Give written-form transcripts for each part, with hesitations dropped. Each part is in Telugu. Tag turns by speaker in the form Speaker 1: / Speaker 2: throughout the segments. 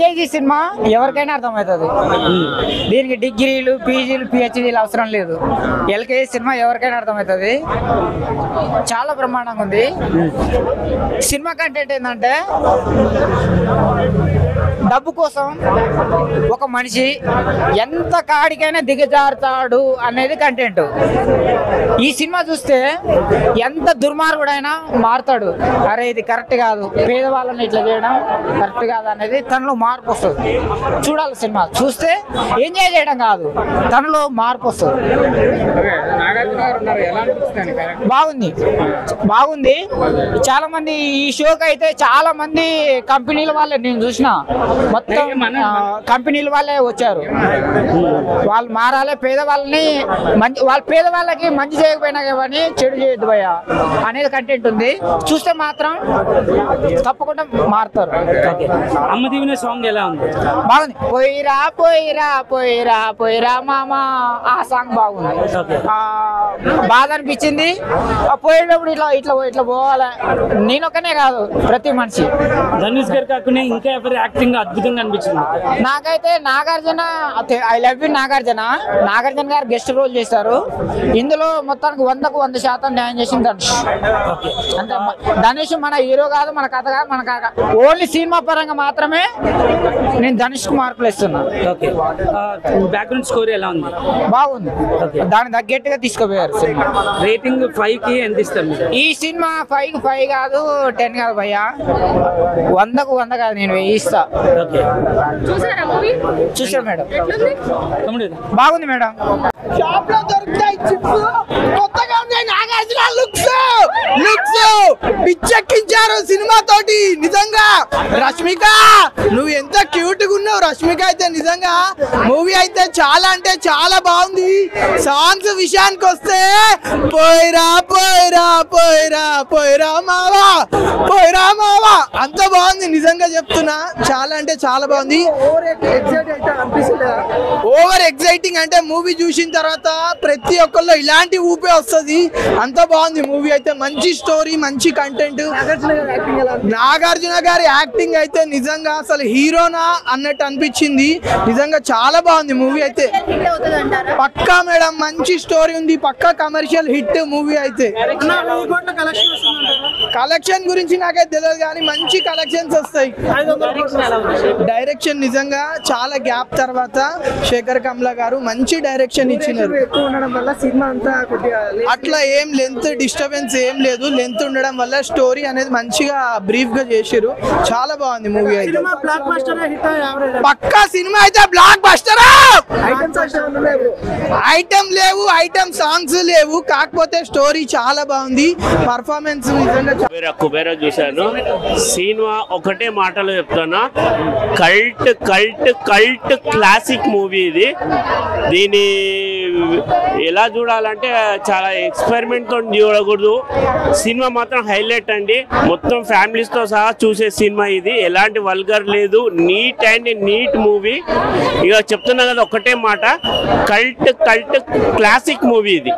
Speaker 1: కేజీ సినిమా ఎవరికైనా అర్థమవుతుంది. దీనికి డిగ్రీలు పీజీలు పిహెచ్డీలు అవసరం లేదు. ఎల్కేజీ సినిమా ఎవరికైనా అర్థమవుతుంది. చాలా బ్రహ్మాండంగా ఉంది. సినిమా కంటెంట్ ఏంటంటే డబ్బు కోసం ఒక మనిషి ఎంత కాడికైనా దిగజారుతాడు అనేది కంటెంట్. ఈ సినిమా చూస్తే ఎంత దుర్మార్గుడైనా మారుతాడు. అరే ఇది కరెక్ట్ కాదు, పేదవాళ్ళని ఇట్లా చేయడం కరెక్ట్ కాదు అనేది తనలో మార్పు వస్తుంది. చూడాలి సినిమా చూస్తే ఎంజాయ్ చేయడం కాదు, తనలో మార్పు వస్తుంది. బాగుంది బాగుంది. చాలా మంది ఈ షోకి అయితే చాలా మంది కంపెనీల వాళ్ళే నేను చూసిన, మొత్తం కంపెనీల వాళ్ళే వచ్చారు. వాళ్ళు మారాలి, పేదవాళ్ళని మంచి వాళ్ళ పేదవాళ్ళకి మంచి చేయకపోయినా కానీ చెడు చేయొద్దు భయ్య అనేది కంటెంట్ ఉంది. చూస్తే మాత్రం తప్పకుండా మారుతారు.
Speaker 2: అమ్మ దీవెన సాంగ్ ఎలా ఉంది?
Speaker 1: బాగుంది. పోయిరా పోయిరా పోయిరా పోయిరా మామ ఆ సాంగ్ బాగుంది. బాధ అనిపించింది. పోయేటప్పుడు ఇట్లా ఇట్లా ఇట్లా పోవాలి. నేనొక్కనే కాదు, ప్రతి మనిషి.
Speaker 2: ధనుష్ గారు కాకుండా ఇంకా ఎవరి యాక్టింగ్ అద్భుతంగా అనిపించింది?
Speaker 1: నాకైతే Nagarjuna, I love you Nagarjuna. Nagarjuna గారు గెస్ట్ రోల్ చేశారు. ఇందులో మొత్తానికి 100కు 100% న్యాయం చేసింది ధనుష్. అంటే ధనుష్ మన హీరో కాదు, మన కథ కాదు, మన ఓన్లీ సినిమా పరంగా మాత్రమే నేను ధనుష్ కు మార్కులు ఇస్తున్నాను.
Speaker 2: బ్యాక్గ్రౌండ్ స్కోర్ ఎలా ఉంది?
Speaker 1: బాగుంది. దానికి తగ్గట్టుగా తీసుకుపోయారు సినిమా.
Speaker 2: రేటింగ్ 5కి ఎంత ఇస్తారు?
Speaker 1: ఈ సినిమా 5కి 5 కాదు, 10 కాదు భయ్యా, 100కు 100 కాదు, నేను 1000 ఇస్తా. చూసారు మేడం? బాగుంది మేడం.
Speaker 3: షాప్ లో దొరుకుతాయి చిప్స్, కొత్తగా ఉన్నాయి నాగార్జున లుక్స్ పిచ్చెక్కించారు సినిమా తోటి. నిజంగా రష్మిక నువ్వు ఎంత క్యూట్ గా ఉన్నావు. రష్మిక అయితే నిజంగా మూవీ అయితే చాలా అంటే చాలా బాగుంది. సాంగ్స్ విషయానికి వస్తే పోయిరా పోయిరా పోయిరా పోయిరా మావా పోయిరా మావా అంత బాగుంది. నిజంగా చెప్తున్నా, చాలా అంటే చాలా బాగుంది. ఓవర్ ఎక్సైటింగ్ అంటే మూవీ చూసిన తర్వాత ప్రతి ఒక్కళ్ళు ఇలాంటి ఊపే వస్తుంది. అంత బాగుంది మూవీ అయితే. మంచి స్టోరీ, మంచి కంటెంట్. నాగార్జున గారి యాక్టింగ్ అయితే నిజంగా అసలు హీరోనా అన్నట్టు అనిపించింది. నిజంగా చాలా బాగుంది మూవీ అయితే. పక్కా మేడం, మంచి స్టోరీ ఉంది, పక్కా కమర్షియల్ హిట్ మూవీ అయితే. కలెక్షన్ గురించి నాకైతే తెలియదు కానీ మంచి కలెక్షన్స్ వస్తాయి. డైరెక్షన్ నిజంగా చాలా గ్యాప్ తర్వాత శేఖర్ కమ్లా గారు మంచి డైరెక్షన్ ఇచ్చినారు. అట్లా ఏం లెంత్ డిస్టర్బెన్స్ ఏం లేదు. లెంత్ ఉండడం వల్ల స్టోరీ అనేది మంచిగా బ్రీఫ్ గా చేసారు. చాలా బాగుంది మూవీ అయితే. పక్కా సినిమా అయితే బ్లాక్ బస్టర్. ఐటమ్ లేవు, ఐటమ్ సాంగ్స్ లేవు, కాకపోతే స్టోరీ చాలా బాగుంది. పర్ఫార్మెన్స్ నిజంగా
Speaker 4: కుబేరా చూశాను. సినిమా ఒకటే మాటలో చెప్తాను, cult cult cult classic movie ఇది. దీని ఎలా చూడాలంటే చాలా ఎక్స్పెరిమెంట్ తో చూడకూడదు. సినిమా మాత్రం హైలైట్ అండి. మొత్తం ఫ్యామిలీస్ తో సహా చూసే సినిమా ఇది. ఎలాంటి వల్గర్ లేదు, నీట్ అండ్ నీట్ మూవీ. ఇక చెప్తున్నా కదా ఒకటే మాట, కల్ట్ కల్ట్ క్లాసిక్ మూవీ ఇది.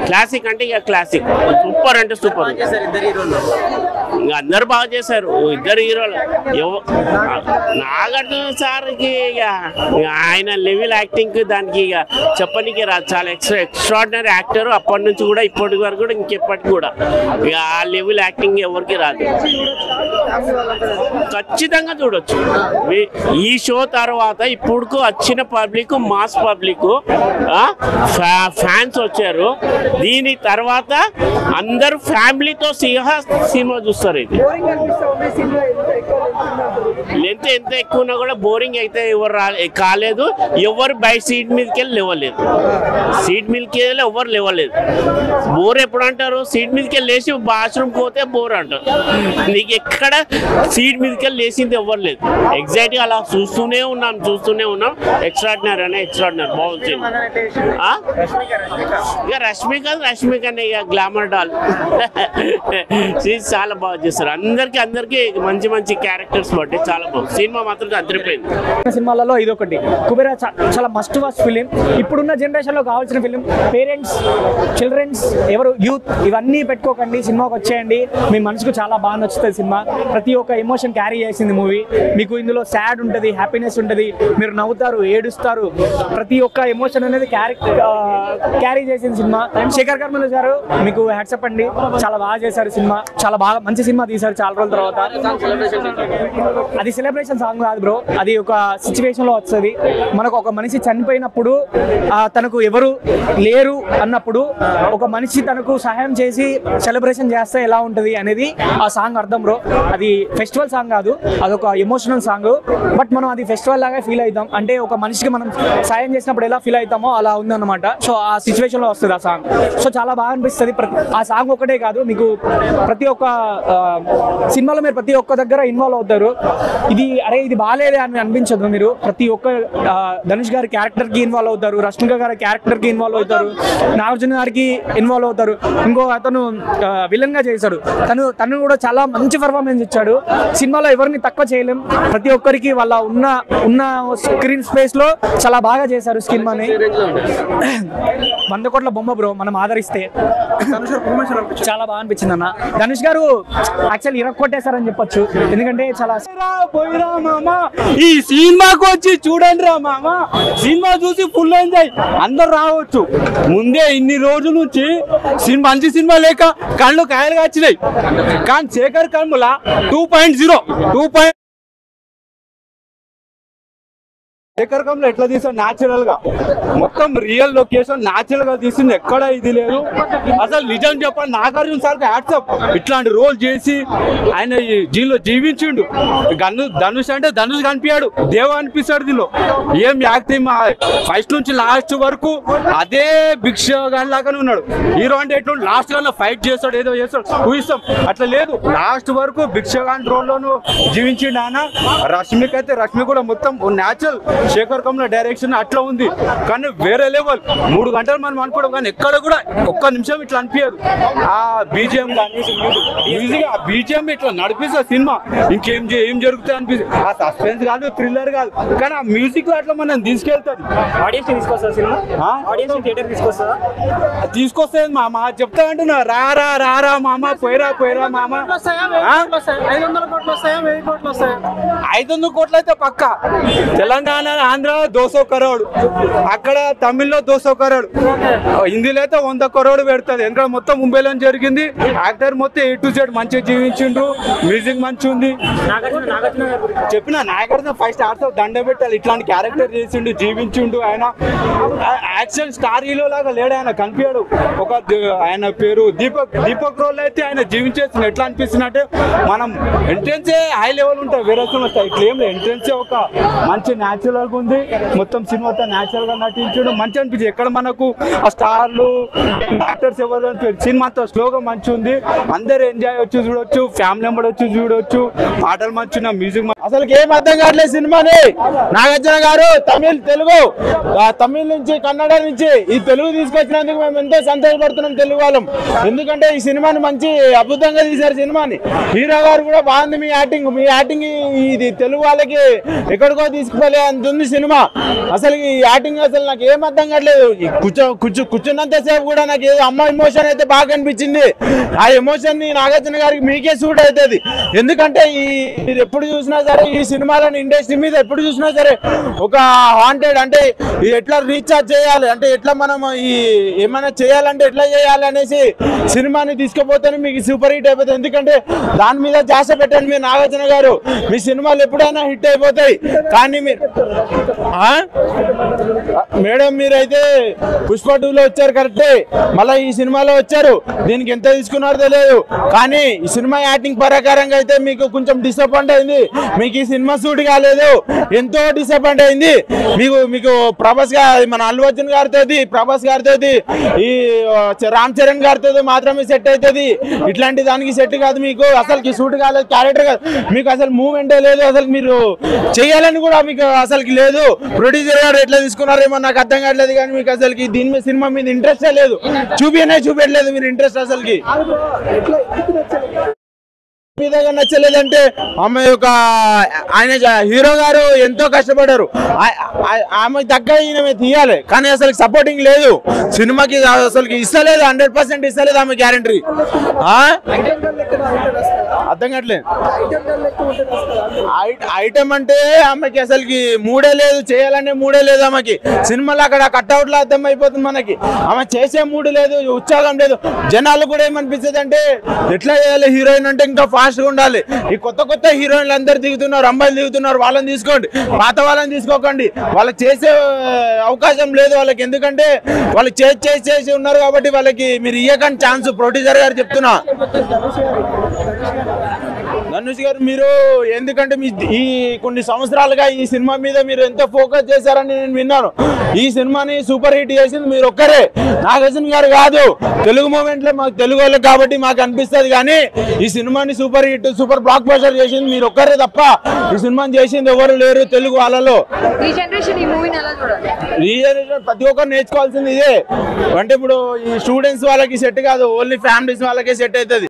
Speaker 4: క్లాసిక్ అంటే ఇక క్లాసిక్, సూపర్ అంటే సూపర్. ఇంకా అందరు బాగా చేశారు, ఇద్దరు హీరోలు. నాగార్జున సార్కి ఇక ఆయన లెవెల్ యాక్టింగ్ దానికి ఇక చెప్పనికి రాదు. చాలా ఎక్స్ట్రాడినరీ యాక్టర్. అప్పటి నుంచి కూడా ఇప్పటి వరకు కూడా ఇంకెప్పటికి కూడా ఇక ఆ లెవెల్ యాక్టింగ్ ఎవరికి రాదు. ఖచ్చితంగా చూడొచ్చు. ఈ షో తర్వాత ఇప్పుడు వచ్చిన పబ్లిక్, మాస్ పబ్లిక్ ఫ్యాన్స్ వచ్చారు. దీని తర్వాత అందరూ ఫ్యామిలీతో సినిమా చూస్తారు. ఇది లెంత్ ఎంత ఎక్కువ ఉన్నా కూడా బోరింగ్ అయితే ఎవరు కాలేదు. ఎవరు బయట సీట్ మీదకి వెళ్ళి లేవలేదు. సీట్ మీదకి వెళ్ళి ఎవరు లేవలేదు. బోర్ ఎప్పుడు అంటారు? సీట్ మీదకి వెళ్ళి లేచి బాత్రూమ్కి పోతే బోర్ అంటారు. నీకు ఎక్కడ సీట్ మీదకి వెళ్ళి లేచింది ఎవరు లేదు. ఎగ్జాక్ట్గా అలా చూస్తూనే ఉన్నాం. ఎక్స్ట్రాడినరీ అనే ఎక్స్ట్రాడినరీ బాగుంది. ఇక రష్మికనే ఇక గ్లామర్ డాల్ చాలా బాగా చేస్తారు. అందరికి మంచి మంచి క్యారెక్టర్స్ బట్టి చాలా సినిమా మాత్రం అదిరిపోయింది.
Speaker 2: సినిమాలలో ఇది ఒకటి. కుబేరా చాలా మస్ట్ వాచ్ ఫిలిం. ఇప్పుడున్న జనరేషన్ లో కావాల్సిన ఫిలిం. పేరెంట్స్, చిల్డ్రన్స్, ఎవరు యూత్ ఇవన్నీ పెట్టుకోకండి, సినిమాకి వచ్చేయండి. మీ మనసుకు చాలా బాగా నచ్చుతుంది సినిమా. ప్రతి ఒక్క ఎమోషన్ క్యారీ చేసింది మూవీ. మీకు ఇందులో సాడ్ ఉంటుంది, హ్యాపీనెస్ ఉంటుంది, మీరు నవ్వుతారు, ఏడుస్తారు. ప్రతి ఒక్క ఎమోషన్ అనేది క్యారీ చేసింది సినిమా. శేఖర్ కర్మల్ గారు మీకు హ్యాట్సప్ అండి, చాలా బాగా చేశారు సినిమా. చాలా బాగా మంచి సినిమా తీశారు చాలా రోజుల తర్వాత. అది సెలబ్రేషన్ సాంగ్ కాదు బ్రో, అది ఒక సిచ్యువేషన్ లో వస్తుంది. మనకు ఒక మనిషి చనిపోయినప్పుడు తనకు ఎవరు లేరు అన్నప్పుడు ఒక మనిషి తనకు సహాయం చేసి సెలబ్రేషన్ చేస్తే ఎలా ఉంటుంది అనేది ఆ సాంగ్ అర్థం బ్రో. అది ఫెస్టివల్ సాంగ్ కాదు, అదొక ఎమోషనల్ సాంగ్. బట్ మనం అది ఫెస్టివల్ లాగా ఫీల్ అవుతాం. అంటే ఒక మనిషికి మనం సాయం చేసినప్పుడు ఎలా ఫీల్ అవుతామో అలా ఉందన్నమాట. సో ఆ సిచ్యువేషన్ లో వస్తుంది ఆ సాంగ్. సో చాలా బాగా అనిపిస్తుంది. ఆ సాంగ్ ఒకటే కాదు, మీకు ప్రతి ఒక్క సినిమాలో మీరు ప్రతి ఒక్క దగ్గర ఇన్వాల్వ్ అవుతారు. ఇది బాగాలేదే అని అనిపించదు. మీరు ప్రతి ఒక్క ధనుష్ గారి క్యారెక్టర్ కి ఇన్వాల్వ్ అవుతారు, రష్మిక గారి క్యారెక్టర్ కి ఇన్వాల్వ్ అవుతారు, నాగార్జున గారికి ఇన్వాల్వ్ అవుతారు. ఇంకో అతను విలన్ గా చేశాడు, తను కూడా చాలా మంచి పర్ఫార్మెన్స్ ఇచ్చాడు. సినిమాలో ఎవరిని తక్కువ చేయలేం. ప్రతి ఒక్కరికి వాళ్ళ ఉన్న స్క్రీన్ స్పేస్ లో చాలా బాగా చేశారు సినిమాని. 100 కోట్ల బొమ్మ బ్రో, మనం ఆదరిస్తే చాలా బాగా అనిపించింది అన్న. ధనుష్ గారు యాక్చువల్ ఇరక్కొట్టేశారని చెప్పొచ్చు. ఎందుకంటే చాలా
Speaker 5: ఈ సినిమాకు వచ్చి చూడండి రా మామ, సినిమా చూసి ఫుల్ ఎంజాయ్ అందరు రావచ్చు. ముందే ఇన్ని రోజుల నుంచి మంచి సినిమా లేక కళ్ళు కాయలుగా వచ్చినాయి. కానీ శేఖర్ కర్ముల 2.0 శేఖర్ కర్ముల ఎట్లా తీసాడు, న్యాచురల్ గా మొత్తం రియల్ లొకేషన్ న్యాచురల్ గా తీసింది. ఎక్కడ ఇది లేదు అసలు. నిజం చెప్పండి, నాగార్జున సార్ హ్యాట్సప్. ఇట్లాంటి రోల్ చేసి ఆయన దీనిలో జీవించిండు. ధనుష్ అంటే ధనుష్ కనిపించాడు, దేవ అనిపిస్తాడు దీనిలో. ఏం యాక్టింగ్ ఫస్ట్ నుంచి లాస్ట్ వరకు అదే భిక్ష గాని లాగానే ఉన్నాడు. హీరో అంటే ఎట్లా లాస్ట్ గా ఫైట్ చేస్తాడు, ఏదో చేస్తాడు, ఊహిస్తాం. అట్లా లేదు, లాస్ట్ వరకు భిక్ష గాని రోల్ లోను జీవించిండు ఆయన. రష్మిక కూడా మొత్తం న్యాచురల్. శేఖర్ కమ్ముల డైరెక్షన్ అట్లా ఉంది, కానీ వేరే లెవెల్. 3 గంటలు మనం అనుకోవడం, కానీ ఎక్కడ కూడా ఒక్క నిమిషం ఇట్లా అనిపించదు. ఆ బీజిఎం కానీ ఈజీగా ఆ బీజిఎం ఇట్లా నడిపిస్తుంది సినిమా. ఏం జరుగుతుంది అనిపిస్తుంది. ఆ సస్పెన్స్ కాదు, థ్రిల్లర్ కాదు, కానీ ఆ మ్యూజిక్ లో అట్లా మనం తీసుకెళ్తాది. తీసుకొస్తుంది మామ. చెప్తా అంటున్నా, రారా మామ, పోయిరా మామ. 500 కోట్లు అయితే పక్క. తెలంగాణ, ఆంధ్ర 200 కరోడ్, అక్కడ తమిళ్లో 200 కరోడ్, హిందీలో అయితే 100 కరోడ్ పెడుతుంది. ఎందుకంటే మొత్తం ముంబైలో జరిగింది. యాక్టర్ మొత్తం A to Z మంచిగా జీవించిండ్రు, మ్యూజిక్ మంచిగా ఉంది. చెప్పిన నాగార్జున 5 స్టార్స్ దండ పెట్టాలి. ఇట్లాంటి క్యారెక్టర్ చేసిండు, జీవించిండు. ఆయన యాక్షన్ స్టార్ హీరో లాగా లేడు, ఆయన కనిపించాడు. ఆయన పేరు దీపక్ రోల్ అయితే ఆయన జీవించేసింది. ఎట్లా అనిపిస్తుంది అంటే మనం ఎంట్రెన్సే హై లెవెల్ ఉంటాయి, వేరే వస్తాయి. ఇట్లా ఏం లేదు, ఎంట్రెన్సే ఒక మంచి న్యాచురల్ గా ఉంది. మొత్తం సినిమా న్యాచురల్ గా నటించాడు, మంచి అనిపించింది. ఎక్కడ మనకు ఆ స్టార్లు యాక్టర్స్ ఎవరు సినిమా అంతా స్లోగా మంచి ఉంది. అందరు ఎంజాయ్ వచ్చి చూడొచ్చు, ఫ్యామిలీ మెంబర్ వచ్చి చూడొచ్చు. పాటలు మంచి, మ్యూజిక్
Speaker 3: అసలు ఏం అర్థం కావట్లేదు సినిమాని. నాగార్జున గారు తమిళ నుంచి కన్నడ నుంచి ఈ తెలుగు తీసుకొచ్చినందుకు మేము ఎంతో సంతోషపడుతున్నాం తెలుగు వాళ్ళం. ఎందుకంటే ఈ సినిమాని మంచి అద్భుతంగా తీశారు సినిమాని. హీరో గారు కూడా బాగుంది. మీ యాక్టింగ్ ఇది తెలుగు వాళ్ళకి ఎక్కడికో తీసుకుపోలే అంతుంది సినిమా. అసలు ఈ యాక్టింగ్ అసలు నాకు ఏం అర్థం కావట్లేదు. కూర్చున్నంత సేపు కూడా నాకు ఏదో అమ్మ ఎమోషన్ అయితే బాగా అనిపించింది. ఆ ఎమోషన్ ని నాగార్జున గారికి మీకే సూట్ అవుతుంది. ఎందుకంటే మీరు ఎప్పుడు చూసినా సరే ఈ సినిమాలని ఇండస్ట్రీ మీద ఎప్పుడు చూసినా సరే ఒక వాంటెడ్ అంటే ఎట్లా రీఛార్జ్ చేయాలి, అంటే ఎట్లా మనం ఏమైనా చేయాలంటే ఎట్లా చేయాలి అనేసి సినిమాని తీసుకుపోతేనే మీకు సూపర్ హిట్ అయిపోతుంది. ఎందుకంటే దాని మీద ధ్యాస పెట్టండి మీరు నాగార్జున గారు. మీ సినిమాలు ఎప్పుడైనా హిట్ అయిపోతాయి. కానీ మేడం మీరైతే పుష్ప 2లో వచ్చారు కరెక్టే, మళ్ళీ ఈ సినిమాలో వచ్చారు. దీనికి ఎంత తీసుకున్నారో తెలియదు, కానీ ఈ సినిమా యాక్టింగ్ ప్రకారంగా అయితే మీకు కొంచెం డిసప్పాయింట్ అయింది. మీకు ఈ సినిమా సూట్ కాలేదు, ఎంతో డిసప్పాయింట్ అయింది. మీకు ప్రభాస్ గారు, మన అల్లు అర్జున్ గారితో, ప్రభాస్ గారితో, ఈ రామ్ చరణ్ గారితో మాత్రమే సెట్ అవుతుంది. ఇట్లాంటి దానికి సెట్ కాదు. మీకు అసలుకి సూట్ కాలేదు, క్యారెక్టర్ కాదు. మీకు అసలు మూవ్మెంటే లేదు. అసలు మీరు చేయాలని కూడా మీకు అసలుకి లేదు. ప్రొడ్యూసర్ గారు ఎట్లా తీసుకున్నారేమో నాకు అర్థం కావట్లేదు. కానీ మీకు అసలుకి దీని మీద సినిమా మీద ఇంట్రెస్టే లేదు. చూపించలేదు మీరు ఇంట్రెస్ట్ అసలుకి.
Speaker 6: మీదగా నచ్చలేదంటే ఆమె యొక్క ఆయన హీరో గారు ఎంతో కష్టపడ్డారు, ఆమె దగ్గర ఈయన తీయాలి కానీ అసలు సపోర్టింగ్ లేదు సినిమాకి, అసలు ఇస్తలేదు 100% ఇస్తలేదు ఆమె గ్యారంటీ. అర్థం కావట్లేదు. ఐటమ్ అంటే ఆమెకి అసలుకి మూడే లేదు, చేయాలనే మూడే లేదు ఆమెకి. సినిమాలో అక్కడ కట్అవుట్లో అర్థం అయిపోతుంది మనకి, ఆమె చేసే మూడు లేదు, ఉత్సాహం లేదు. జనాలు కూడా ఏమనిపిస్తుంది అంటే ఎట్లా చేయాలి హీరోయిన్ అంటే ఇంకా ఫాస్ట్గా ఉండాలి. ఈ కొత్త కొత్త హీరోయిన్లు అందరు దిగుతున్నారు, అమ్మాయిలు దిగుతున్నారు, వాళ్ళని తీసుకోండి, పాత వాళ్ళని తీసుకోకండి. వాళ్ళకి చేసే అవకాశం లేదు వాళ్ళకి, ఎందుకంటే వాళ్ళు చేసి ఉన్నారు కాబట్టి వాళ్ళకి మీరు ఇయ్యకండి ఛాన్స్. ప్రొడ్యూసర్ గారు చెప్తున్నా, ధనుష్ గారు మీరు ఎందుకంటే మీ ఈ కొన్ని సంవత్సరాలుగా ఈ సినిమా మీద మీరు ఎంతో ఫోకస్ చేశారని నేను విన్నాను. ఈ సినిమాని సూపర్ హిట్ చేసింది మీరు ఒక్కరే, నాగార్జున గారు కాదు. తెలుగు మూమెంట్లో మాకు తెలుగు వాళ్ళకి కాబట్టి మాకు అనిపిస్తుంది, కానీ ఈ సినిమాని super hit super block buster చేసింది మీరు ఒక్కరే తప్ప ఈ సినిమాని చేసింది ఎవరు లేరు తెలుగు వాళ్ళలో.
Speaker 7: ఈ జనరేషన్
Speaker 6: ప్రతి ఒక్కరు నేర్చుకోవాల్సింది ఇదే. అంటే ఇప్పుడు ఈ స్టూడెంట్స్ వాళ్ళకి సెట్ కాదు, ఓన్లీ ఫ్యామిలీస్ వాళ్ళకే సెట్ అవుతుంది.